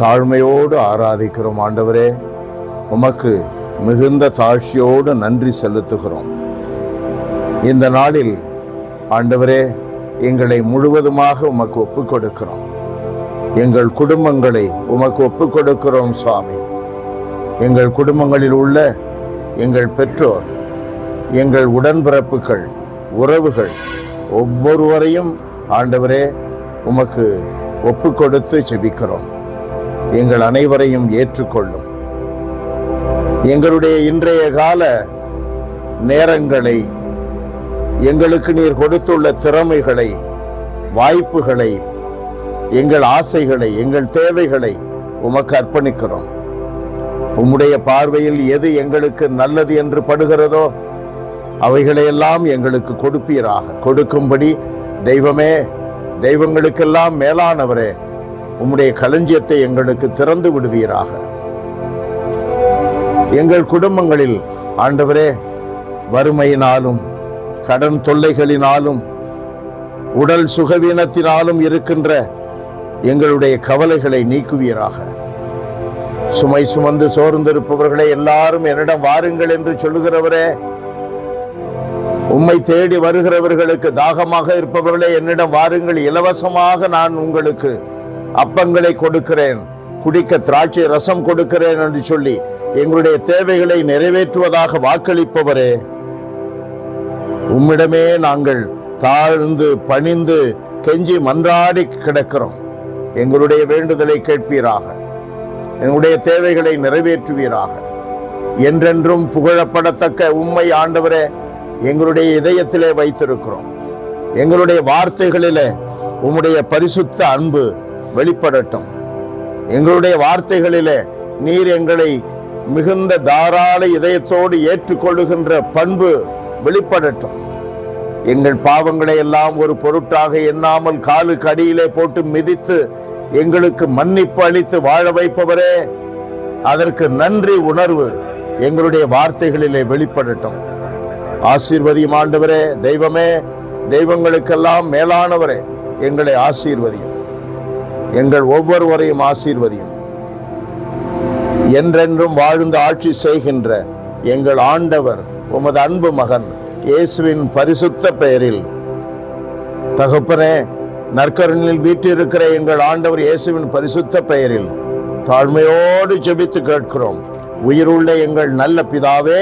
தாழ்மையோடு ஆராதிக்கிறோம் ஆண்டவரே. உமக்கு மிகுந்த தாழ்ச்சியோடு நன்றி செலுத்துகிறோம். இந்த நாளில் ஆண்டவரே எங்களை முழுவதுமாக உமக்கு ஒப்புக் கொடுக்கிறோம். எங்கள் குடும்பங்களை உமக்கு ஒப்புக் கொடுக்கிறோம் சுவாமி. எங்கள் குடும்பங்களில் உள்ள எங்கள் பெற்றோர், எங்கள் உடன்பிறப்புகள், உறவுகள் ஒவ்வொருவரையும் ஆண்டவரே உமக்கு ஒப்புக் கொடுத்து ஜெபிக்கிறோம். எங்கள் அனைவரையும் ஏற்றுக்கொள்ளும். எங்களுடைய இன்றைய கால நேரங்களை, எங்களுக்கு நீர் கொடுத்துள்ள திறமைகளை, வாய்ப்புகளை, எங்கள் ஆசைகளை, எங்கள் தேவைகளை உமக்கு அர்ப்பணிக்கிறோம். உம்முடைய பார்வையில் எது எங்களுக்கு நல்லது என்று படுகிறதோ அவைகளையெல்லாம் எங்களுக்கு கொடுப்பீராக. கொடுக்கும்படி தெய்வமே, தெய்வங்களுக்கெல்லாம் மேலானவரே, உம்முடைய களஞ்சியத்தை எங்களுக்கு திறந்து விடுவீராக. எங்கள் குடும்பங்களில் ஆண்டவரே வறுமையினாலும், கடன் தொல்லைகளினாலும், உடல் சுகவீனத்தினாலும் இருக்கின்ற எங்களுடைய கவலைகளை நீக்குவீராக. சுமை சுமந்து சோர்ந்திருப்பவர்களை எல்லாரும் என்னிடம் வாருங்கள் என்று சொல்லுகிறவரே, உம்மை தேடி வருகிறவர்களுக்கு, தாகமாக இருப்பவர்களே என்னிடம் வாருங்கள், இலவசமாக நான் உங்களுக்கு அப்பங்களை கொடுக்கிறேன், குடிக்க திராட்சை ரசம் கொடுக்கிறேன் என்று சொல்லி எங்களுடைய தேவைகளை நிறைவேற்றுவதாக வாக்களிப்பவரே, உம்மிடமே நாங்கள் தாழ்ந்து பணிந்து கெஞ்சி மன்றாடி கிடக்கிறோம். எங்களுடைய வேண்டுதலை கேட்பீராக, எங்களுடைய தேவைகளை நிறைவேற்றுவீராக. என்றென்றும் புகழப்படத்தக்க உம்மை ஆண்டவரே எங்களுடைய இதயத்திலே வைத்திருக்கிறோம். எங்களுடைய வார்த்தைகளிலே உம்முடைய பரிசுத்த அன்பு வெளிப்படட்டும். எங்களுடைய வார்த்தைகளிலே நீர் எங்களை மிகுந்த தாராள இதயத்தோடு ஏற்றுக்கொள்ளுகின்ற பண்பு வெளிப்படட்டும். எங்கள் பாவங்களை எல்லாம் ஒரு பொருட்டாக எண்ணாமல் காலுக்கு அடியிலே போட்டு மிதித்து எங்களுக்கு மன்னிப்பு அளித்து வாழ வைப்பவரே, அதற்கு நன்றி உணர்வு எங்களுடைய வார்த்தைகளிலே வெளிப்படட்டும். ஆசீர்வதியும் ஆண்டவரே. தெய்வமே, தெய்வங்களுக்கெல்லாம் மேலானவரே, எங்களை ஆசீர்வதியும். எங்கள் ஒவ்வொருவரையும் ஆசீர்வதியும். என்றென்றும் வாழ்ந்து ஆட்சி செய்கின்ற எங்கள் ஆண்டவர் உமது அன்பு மகன் இயேசுவின் பரிசுத்த பெயரில் தகப்பனே, நற்கருணையில் வீற்றிருக்கிற எங்கள் ஆண்டவர் இயேசுவின் பரிசுத்த பெயரில் தாழ்மையோடு ஜெபித்து கேட்கிறோம். உயிருள்ள எங்கள் நல்ல பிதாவே.